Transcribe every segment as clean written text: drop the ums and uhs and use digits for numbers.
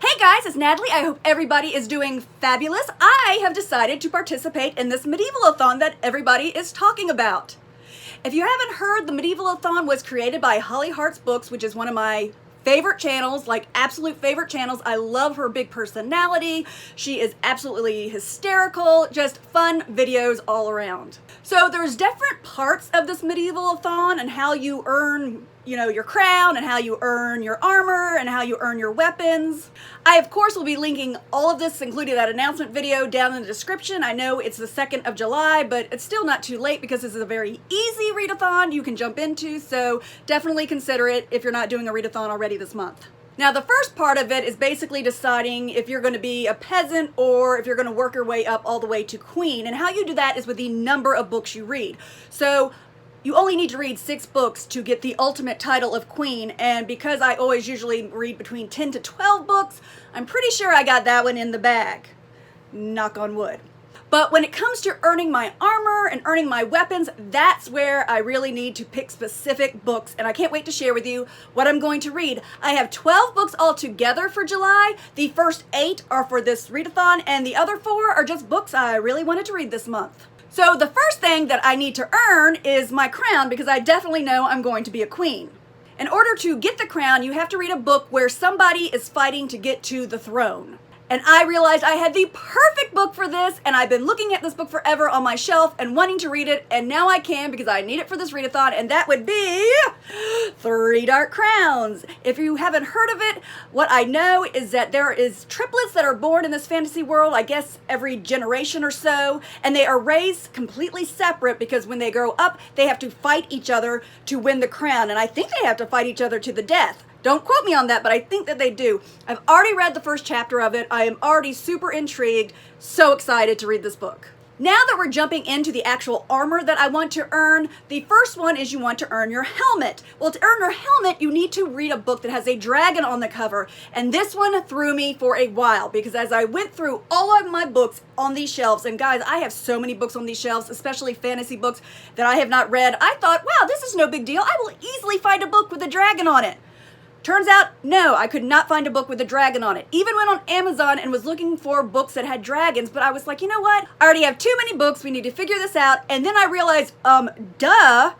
Hey guys, it's Natalie. I hope everybody is doing fabulous. I have decided to participate in this Medieval-a-thon that everybody is talking about. If you haven't heard, the Medieval-a-thon was created by Holly Hart's Books, which is one of my favorite channels, like absolute favorite channels. I love her big personality. She is absolutely hysterical, just fun videos all around. So there's different parts of this Medieval-a-thon and how you earn your crown and how you earn your armor and how you earn your weapons. I, of course, will be linking all of this, including that announcement video, down in the description. I know it's the 2nd of July, but it's still not too late because this is a very easy readathon you can jump into, so definitely consider it if you're not doing a readathon already this month. Now, the first part of it is basically deciding if you're going to be a peasant or if you're going to work your way up all the way to queen. And how you do that is with the number of books you read. So you only need to read 6 books to get the ultimate title of queen, and because I always usually read between 10 to 12 books, I'm pretty sure I got that one in the bag. Knock on wood. But when it comes to earning my armor and earning my weapons, that's where I really need to pick specific books, and I can't wait to share with you what I'm going to read. I have 12 books altogether for July. The first 8 are for this readathon, and the other 4 are just books I really wanted to read this month. So the first thing that I need to earn is my crown, because I definitely know I'm going to be a queen. In order to get the crown, you have to read a book where somebody is fighting to get to the throne. And I realized I had the perfect book for this, and I've been looking at this book forever on my shelf and wanting to read it, and now I can because I need it for this readathon, and that would be 3 Dark Crowns. If you haven't heard of it, what I know is that there is triplets that are born in this fantasy world, I guess every generation or so, and they are raised completely separate because when they grow up, they have to fight each other to win the crown, and I think they have to fight each other to the death. Don't quote me on that, but I think that they do. I've already read the first chapter of it. I am already super intrigued, so excited to read this book. Now that we're jumping into the actual armor that I want to earn, the first one is you want to earn your helmet. Well, to earn your helmet, you need to read a book that has a dragon on the cover, and this one threw me for a while because as I went through all of my books on these shelves, and guys, I have so many books on these shelves, especially fantasy books that I have not read, I thought, wow, this is no big deal. I will easily find a book with a dragon on it. Turns out, no, I could not find a book with a dragon on it. Even went on Amazon and was looking for books that had dragons, but I was like, you know what? I already have too many books. We need to figure this out. And then I realized, duh,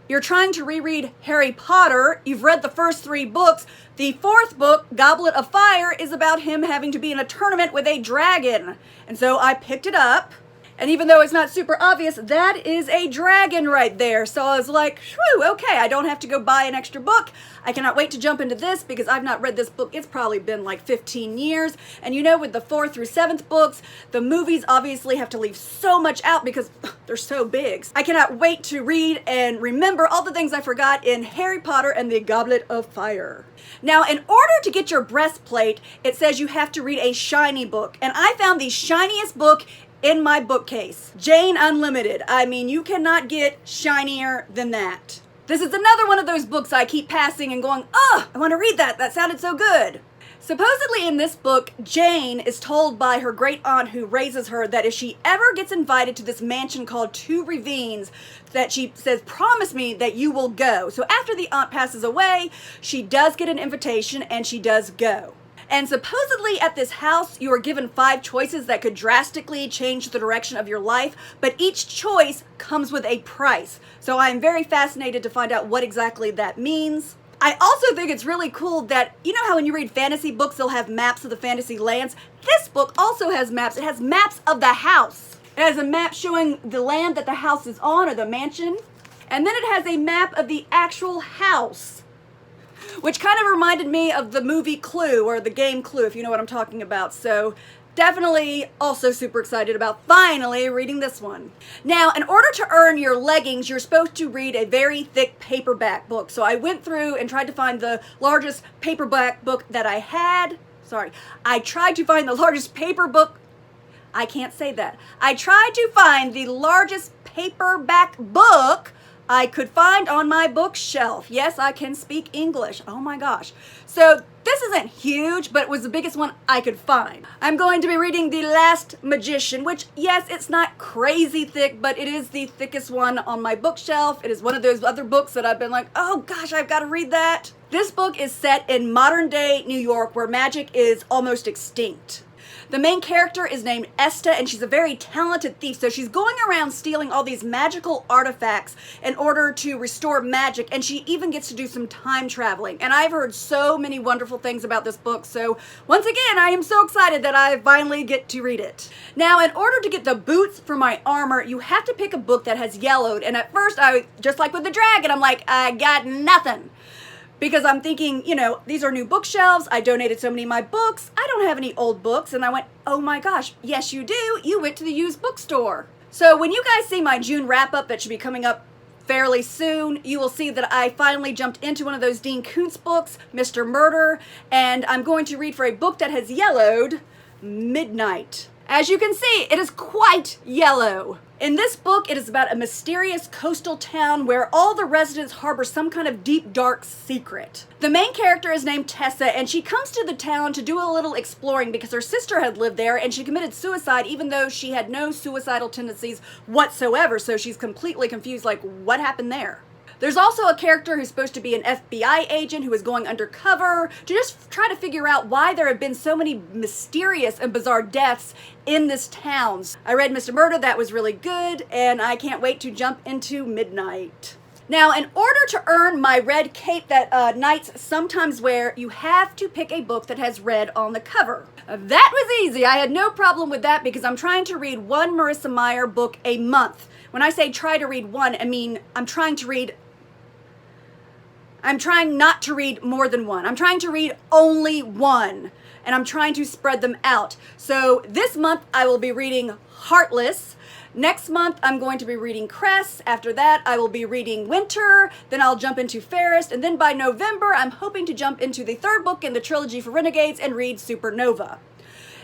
you're trying to reread Harry Potter. You've read the first 3 books. The 4th book, Goblet of Fire, is about him having to be in a tournament with a dragon. And so I picked it up. And even though it's not super obvious, that is a dragon right there. So I was like, whew, okay, I don't have to go buy an extra book. I cannot wait to jump into this because I've not read this book. It's probably been like 15 years. And you know, with the 4th through 7th books, the movies obviously have to leave so much out because they're so big. I cannot wait to read and remember all the things I forgot in Harry Potter and the Goblet of Fire. Now, in order to get your breastplate, it says you have to read a shiny book. And I found the shiniest book in my bookcase, Jane Unlimited. I mean, you cannot get shinier than that. This is another one of those books I keep passing and going, oh, I want to read that. That sounded so good. Supposedly in this book, Jane is told by her great aunt who raises her that if she ever gets invited to this mansion called Two Ravines, that she says, promise me that you will go. So after the aunt passes away, she does get an invitation and she does go. And supposedly at this house, you are given 5 choices that could drastically change the direction of your life, but each choice comes with a price. So I'm very fascinated to find out what exactly that means. I also think it's really cool that, you know how when you read fantasy books, they'll have maps of the fantasy lands? This book also has maps. It has maps of the house. It has a map showing the land that the house is on, or the mansion. And then it has a map of the actual house, which kind of reminded me of the movie Clue, or the game Clue, if you know what I'm talking about. So definitely also super excited about finally reading this one. Now, in order to earn your leggings, you're supposed to read a very thick paperback book. So I went through and tried to find the largest paperback book that I had. I tried to find the largest paper book. I can't say that. I tried to find the largest paperback book I could find on my bookshelf. Yes, I can speak English. Oh my gosh. So this isn't huge, but it was the biggest one I could find. I'm going to be reading The Last Magician, which, yes, it's not crazy thick, but it is the thickest one on my bookshelf. It is one of those other books that I've been like, oh gosh, I've got to read that. This book is set in modern day New York where magic is almost extinct. The main character is named Esta, and she's a very talented thief, so she's going around stealing all these magical artifacts in order to restore magic, and she even gets to do some time traveling. And I've heard so many wonderful things about this book, so once again, I am so excited that I finally get to read it. Now, in order to get the boots for my armor, you have to pick a book that has yellowed, and at first, just like with the dragon, I'm like, I got nothing. Because I'm thinking, you know, these are new bookshelves. I donated so many of my books. I don't have any old books. And I went, oh my gosh, yes you do. You went to the used bookstore. So when you guys see my June wrap-up that should be coming up fairly soon, you will see that I finally jumped into one of those Dean Koontz books, Mr. Murder, and I'm going to read for a book that has yellowed, Midnight. As you can see, it is quite yellow. In this book, it is about a mysterious coastal town where all the residents harbor some kind of deep, dark secret. The main character is named Tessa, and she comes to the town to do a little exploring because her sister had lived there and she committed suicide even though she had no suicidal tendencies whatsoever, so she's completely confused, like, what happened there? There's also a character who's supposed to be an FBI agent who is going undercover to just try to figure out why there have been so many mysterious and bizarre deaths in this town. I read Mr. Murder, that was really good, and I can't wait to jump into Midnight. Now, in order to earn my red cape that knights sometimes wear, you have to pick a book that has red on the cover. That was easy. I had no problem with that because I'm trying to read one Marissa Meyer book a month. When I say try to read one, I mean I'm trying not to read more than one. I'm trying to read only one, and I'm trying to spread them out. So this month I will be reading Heartless. Next month I'm going to be reading Cress. After that I will be reading Winter. Then I'll jump into Fairest. And then by November I'm hoping to jump into the third book in the trilogy for Renegades and read Supernova.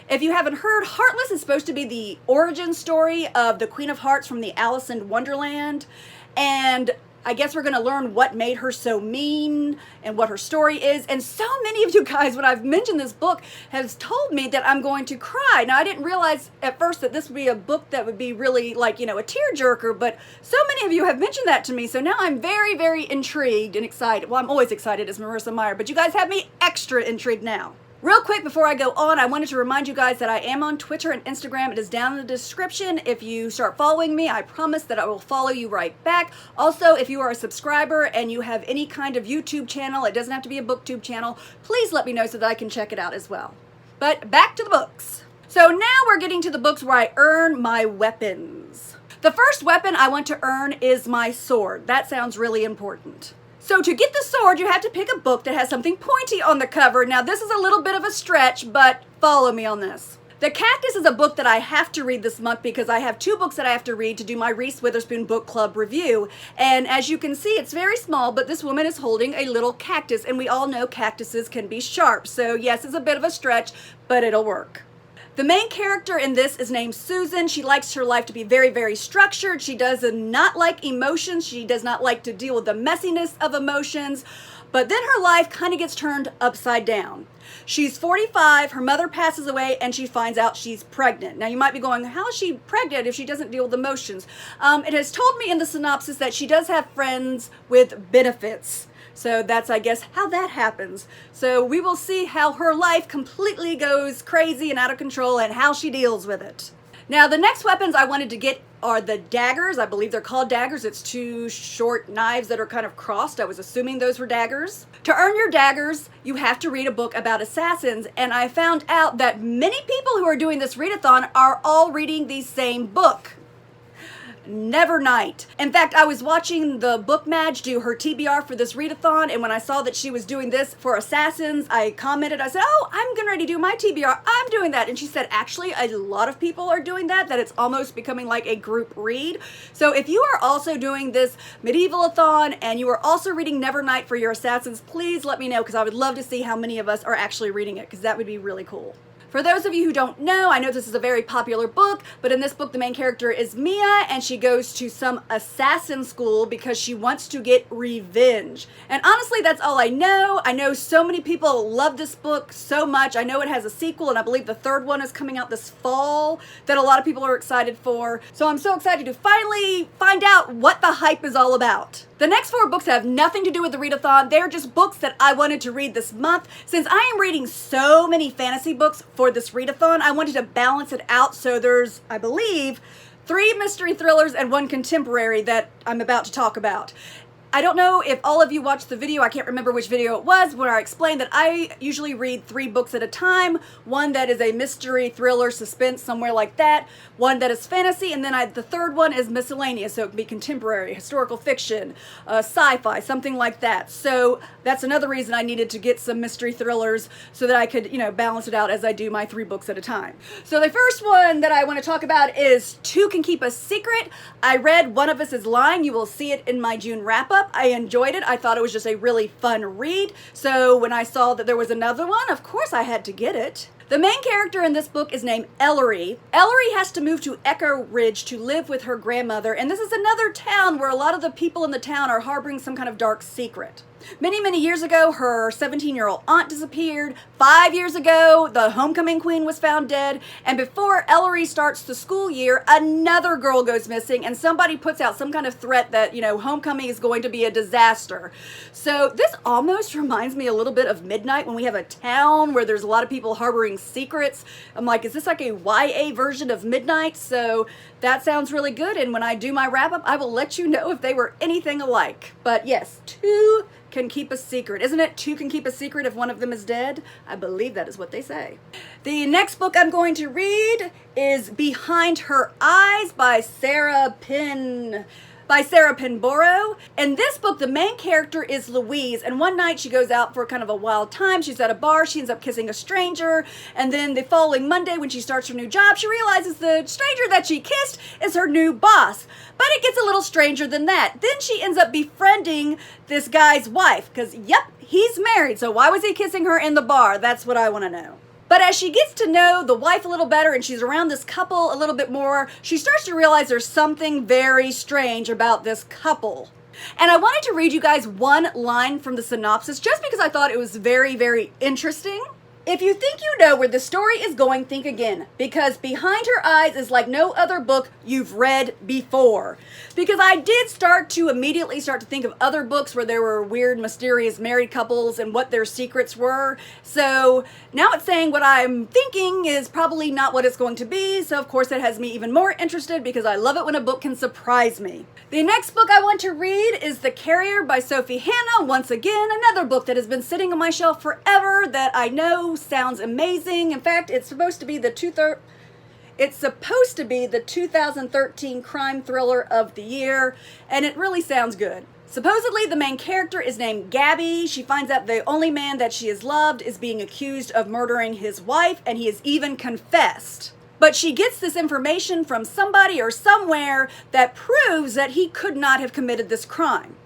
If you haven't heard, Heartless is supposed to be the origin story of the Queen of Hearts from the Alice in Wonderland. And I guess we're going to learn what made her so mean and what her story is. And so many of you guys, when I've mentioned this book, has told me that I'm going to cry. Now, I didn't realize at first that this would be a book that would be really like, you know, a tearjerker, but so many of you have mentioned that to me. So now I'm very, very intrigued and excited. Well, I'm always excited as Marissa Meyer, but you guys have me extra intrigued now. Real quick before I go on, I wanted to remind you guys that I am on Twitter and Instagram. It is down in the description. If you start following me, I promise that I will follow you right back. Also, if you are a subscriber and you have any kind of YouTube channel, it doesn't have to be a booktube channel, please let me know so that I can check it out as well. But back to the books. So now we're getting to the books where I earn my weapons. The first weapon I want to earn is my sword. That sounds really important. So to get the sword, you have to pick a book that has something pointy on the cover. Now this is a little bit of a stretch, but follow me on this. The Cactus is a book that I have to read this month because I have 2 books that I have to read to do my Reese Witherspoon Book Club review. And as you can see, it's very small, but this woman is holding a little cactus, and we all know cactuses can be sharp. So yes, it's a bit of a stretch, but it'll work. The main character in this is named Susan. She likes her life to be very, very structured. She does not like emotions. She does not like to deal with the messiness of emotions. But then her life kind of gets turned upside down. She's 45, her mother passes away, and she finds out she's pregnant. Now you might be going, how is she pregnant if she doesn't deal with emotions? It has told me in the synopsis that she does have friends with benefits. So that's, I guess, how that happens. So we will see how her life completely goes crazy and out of control and how she deals with it. Now, the next weapons I wanted to get are the daggers. I believe they're called daggers. It's 2 short knives that are kind of crossed. I was assuming those were daggers. To earn your daggers, you have to read a book about assassins. And I found out that many people who are doing this readathon are all reading the same book. Nevernight. In fact, I was watching the Book Madge do her TBR for this readathon, and when I saw that she was doing this for assassins, I commented, I said, oh, I'm getting ready to do my TBR. I'm doing that. And she said, actually, a lot of people are doing that it's almost becoming like a group read. So if you are also doing this Medieval-a-thon and you are also reading Nevernight for your assassins, please let me know because I would love to see how many of us are actually reading it because that would be really cool. For those of you who don't know, I know this is a very popular book, but in this book the main character is Mia, and she goes to some assassin school because she wants to get revenge. And honestly, that's all I know. I know so many people love this book so much. I know it has a sequel, and I believe the third one is coming out this fall that a lot of people are excited for. So I'm so excited to finally find out what the hype is all about. The next 4 books have nothing to do with the readathon. They're just books that I wanted to read this month. Since I am reading so many fantasy books for this readathon, I wanted to balance it out, so there's, I believe, 3 mystery thrillers and 1 contemporary that I'm about to talk about. I don't know if all of you watched the video, I can't remember which video it was, where I explained that I usually read 3 books at a time. One that is a mystery, thriller, suspense, somewhere like that. One that is fantasy, and then the third one is miscellaneous, so it can be contemporary, historical fiction, sci-fi, something like that. So that's another reason I needed to get some mystery thrillers so that I could, balance it out as I do my 3 books at a time. So the first one that I want to talk about is Two Can Keep a Secret. I read One of Us is Lying. You will see it in my June wrap-up. I enjoyed it. I thought it was just a really fun read. So when I saw that there was another one, of course I had to get it. The main character in this book is named Ellery. Ellery has to move to Echo Ridge to live with her grandmother, and this is another town where a lot of the people in the town are harboring some kind of dark secret. Many, many years ago, her 17-year-old aunt disappeared. 5 years ago, the homecoming queen was found dead. And before Ellery starts the school year, another girl goes missing, and somebody puts out some kind of threat that, homecoming is going to be a disaster. So this almost reminds me a little bit of Midnight, when we have a town where there's a lot of people harboring secrets. I'm like, is this like a YA version of Midnight? So that sounds really good. And when I do my wrap-up, I will let you know if they were anything alike. But yes, Two Can Keep a Secret. Isn't it 2 can keep a secret if one of them is dead? I believe that is what they say. The next book I'm going to read is Behind Her Eyes by Sarah Pinborough. In this book, the main character is Louise, and one night she goes out for kind of a wild time. She's at a bar, she ends up kissing a stranger, and then the following Monday when she starts her new job, she realizes the stranger that she kissed is her new boss. But it gets a little stranger than that. Then she ends up befriending this guy's wife, because yep, he's married, so why was he kissing her in the bar? That's what I want to know. But as she gets to know the wife a little better and she's around this couple a little bit more, she starts to realize there's something very strange about this couple. And I wanted to read you guys one line from the synopsis just because I thought it was very, very interesting. If you think you know where the story is going, think again, because Behind Her Eyes is like no other book you've read before. Because I did immediately start to think of other books where there were weird, mysterious married couples and what their secrets were. So now it's saying what I'm thinking is probably not what it's going to be. So of course it has me even more interested because I love it when a book can surprise me. The next book I want to read is The Carrier by Sophie Hannah. Once again, another book that has been sitting on my shelf forever that I know sounds amazing. In fact, it's supposed to be the 2013 crime thriller of the year, and it really sounds good. Supposedly, the main character is named Gabby. She finds out the only man that she has loved is being accused of murdering his wife, and he has even confessed. But she gets this information from somebody or somewhere that proves that he could not have committed this crime.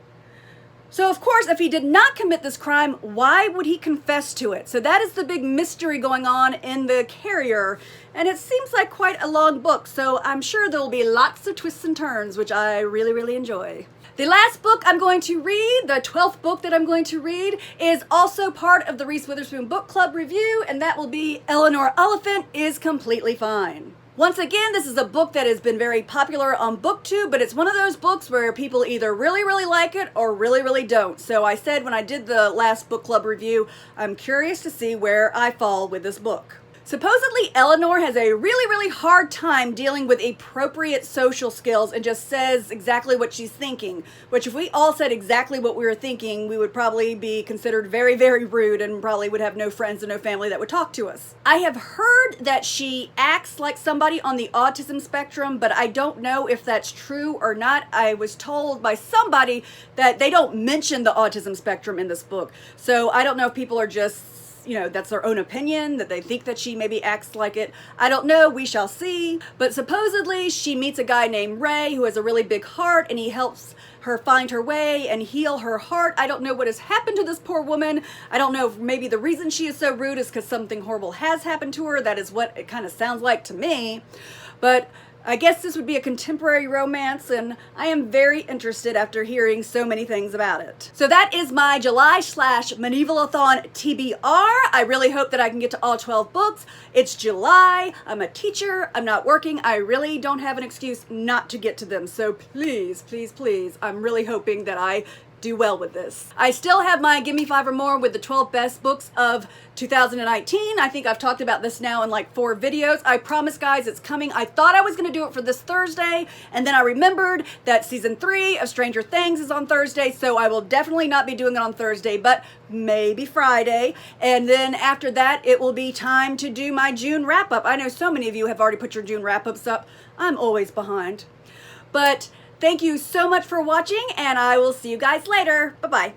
So of course, if he did not commit this crime, why would he confess to it? So that is the big mystery going on in The Carrier, and it seems like quite a long book, so I'm sure there will be lots of twists and turns, which I really, really enjoy. The last book I'm going to read, the 12th book that I'm going to read, is also part of the Reese Witherspoon Book Club review, and that will be Eleanor Oliphant is Completely Fine. Once again, this is a book that has been very popular on BookTube, but it's one of those books where people either really, really like it or really, really don't. So I said when I did the last book club review, I'm curious to see where I fall with this book. Supposedly, Eleanor has a really, really hard time dealing with appropriate social skills and just says exactly what she's thinking, which if we all said exactly what we were thinking, we would probably be considered very, very rude and probably would have no friends and no family that would talk to us. I have heard that she acts like somebody on the autism spectrum, but I don't know if that's true or not. I was told by somebody that they don't mention the autism spectrum in this book, so I don't know if people are just you know, that's their own opinion, that they think that she maybe acts like it. I don't know, we shall see. But supposedly she meets a guy named Ray who has a really big heart, and he helps her find her way and heal her heart. I don't know what has happened to this poor woman. I don't know if maybe the reason she is so rude is because something horrible has happened to her. That is what it kind of sounds like to me. But I guess this would be a contemporary romance, and I am very interested after hearing so many things about it. So that is my July/Medieval-a-thon TBR. I really hope that I can get to all 12 books. It's July. I'm a teacher. I'm not working. I really don't have an excuse not to get to them. So please, please, please, I'm really hoping that I do well with this. I still have my Gimme 5 or More with the 12 best books of 2019. I think I've talked about this now in like 4 videos. I promise, guys, it's coming. I thought I was going to do it for this Thursday, and then I remembered that season 3 of Stranger Things is on Thursday, so I will definitely not be doing it on Thursday, but maybe Friday. And then after that, it will be time to do my June wrap-up. I know so many of you have already put your June wrap-ups up. I'm always behind. But thank you so much for watching, and I will see you guys later. Bye-bye.